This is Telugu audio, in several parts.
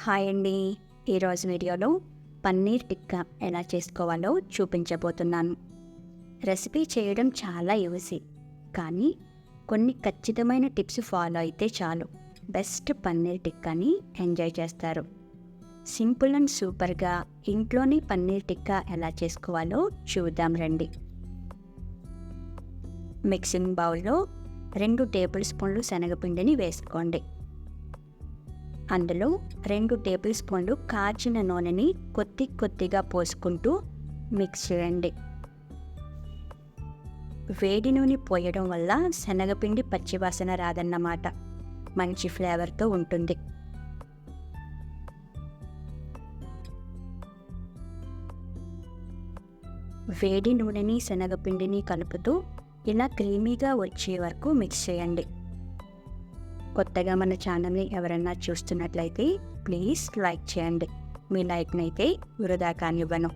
హాయ్ అండి. ఈరోజు వీడియోలో పన్నీర్ టిక్కా ఎలా చేసుకోవాలో చూపించబోతున్నాను. రెసిపీ చేయడం చాలా ఈజీ, కానీ కొన్ని ఖచ్చితమైన టిప్స్ ఫాలో అయితే చాలు బెస్ట్ పన్నీర్ టిక్కాని ఎంజాయ్ చేస్తారు. సింపుల్ అండ్ సూపర్గా ఇంట్లోనే పన్నీర్ టిక్కా ఎలా చేసుకోవాలో చూద్దాం రండి. మిక్సింగ్ బౌల్లో 2 టేబుల్ స్పూన్లు శనగపిండిని వేసుకోండి. అందులో 2 టేబుల్ స్పూన్లు కాచిన నూనెని కొద్దిగా పోసుకుంటూ మిక్స్ చేయండి. వేడి నూనె పోయడం వల్ల శనగపిండి పచ్చివాసన రాదన్నమాట, మంచి ఫ్లేవర్తో ఉంటుంది. వేడి నూనెని శనగపిండిని కలుపుతూ ఇలా క్రీమీగా వచ్చే వరకు మిక్స్ చేయండి. కొత్తగా మన ఛానల్ని ఎవరైనా చూస్తున్నట్లయితే ప్లీజ్ లైక్ చేయండి. మీ లైక్ని అయితే వృధా కానివ్వను.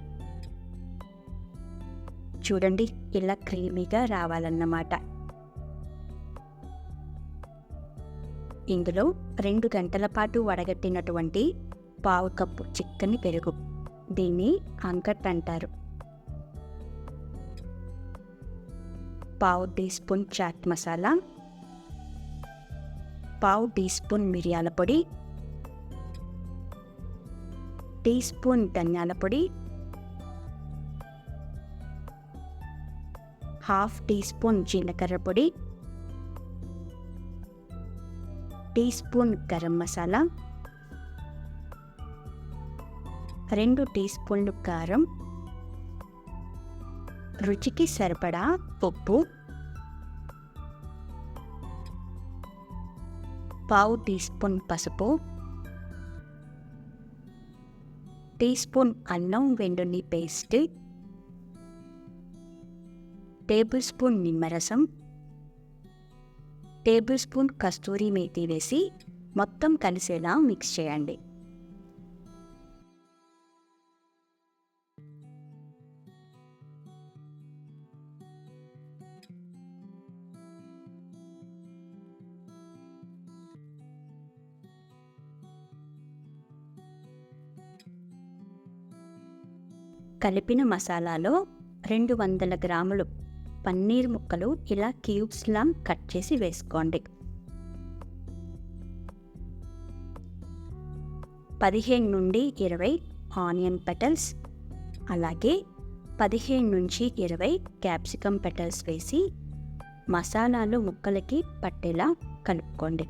చూడండి, ఇలా క్రీమీగా రావాలన్నమాట. ఇందులో 2 గంటల పాటు వడగట్టినటువంటి పావు కప్పు చిక్కని పెరుగు, దీన్ని అంకట్ అంటారు. పావు టీ స్పూన్ చాట్ మసాలా, పావు టీ స్పూన్ మిరియాల పొడి, టీ స్పూన్ ధనియాల పొడి, హాఫ్ టీ స్పూన్ జీలకర్ర పొడి, టీ స్పూన్ గరం మసాలా, 2 టీ స్పూన్లు కారం, రుచికి సరిపడా ఉప్పు, పావు టీ స్పూన్ పసుపు, టీ స్పూన్ అల్లం వెల్లుల్లి పేస్ట్, టేబుల్ స్పూన్ నిమ్మరసం, టేబుల్ స్పూన్ కస్తూరి మేతి వేసి మొత్తం కలిసేలా మిక్స్ చేయండి. కలిపిన మసాలాలో 200 గ్రాములు పన్నీర్ ముక్కలు ఇలా క్యూబ్స్లా కట్ చేసి వేసుకోండి. 15 నుండి 20 ఆనియన్ పెటల్స్, అలాగే 15 నుంచి 20 క్యాప్సికమ్ పెటల్స్ వేసి మసాలాలు ముక్కలకి పట్టేలా కలుపుకోండి.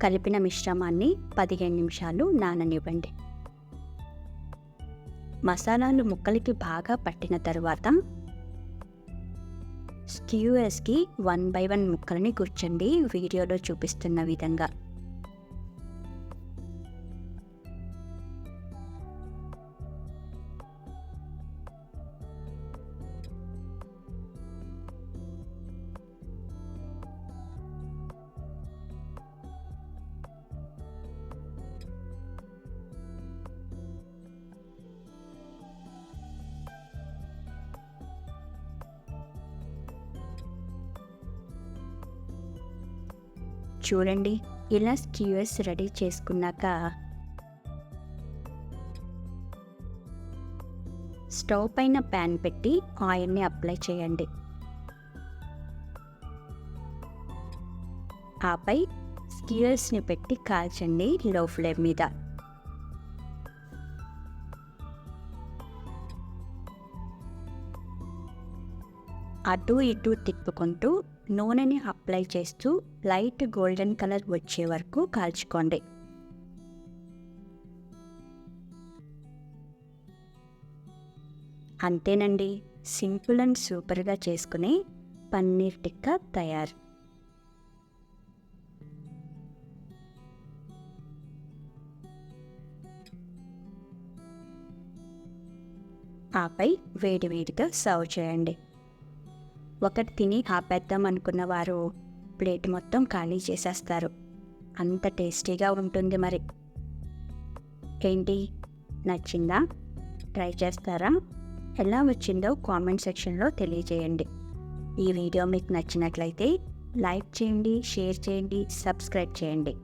కలిపిన మిశ్రమాన్ని 15 నిమిషాలు నాననివ్వండి. మసాలాలు ముక్కలకి బాగా పట్టిన తరువాత స్క్యూయర్స్కి 1 by 1 ముక్కలని గుర్చండి, వీడియోలో చూపిస్తున్న విధంగా. చూడండి, ఇలా స్క్యూయర్స్ రెడీ చేసుకున్నాక స్టవ్ పైన ప్యాన్ పెట్టి ఆయిల్ని అప్లై చేయండి. ఆపై స్క్యూయర్స్ని పెట్టి కాల్చండి లో ఫ్లేమ్ మీద. అటు ఇటు తిప్పుకుంటూ నూనెని అప్లై చేస్తూ లైట్ గోల్డెన్ కలర్ వచ్చే వరకు కాల్చుకోండి. అంతేనండి, సింపుల్ అండ్ సూపర్గా చేసుకునే పన్నీర్ టిక్కా తయారు. ఆపై వేడివేడిగా సర్వ్ చేయండి. ఒకటి తిని ఆపేద్దాం అనుకున్న వారు ప్లేట్ మొత్తం ఖాళీ చేసేస్తారు, అంత టేస్టీగా ఉంటుంది. మరి ఏంటి, నచ్చిందా? ట్రై చేస్తారా? ఎలా వచ్చిందో కామెంట్ సెక్షన్లో తెలియజేయండి. ఈ వీడియో మీకు నచ్చినట్లయితే లైక్ చేయండి, షేర్ చేయండి, సబ్స్క్రైబ్ చేయండి.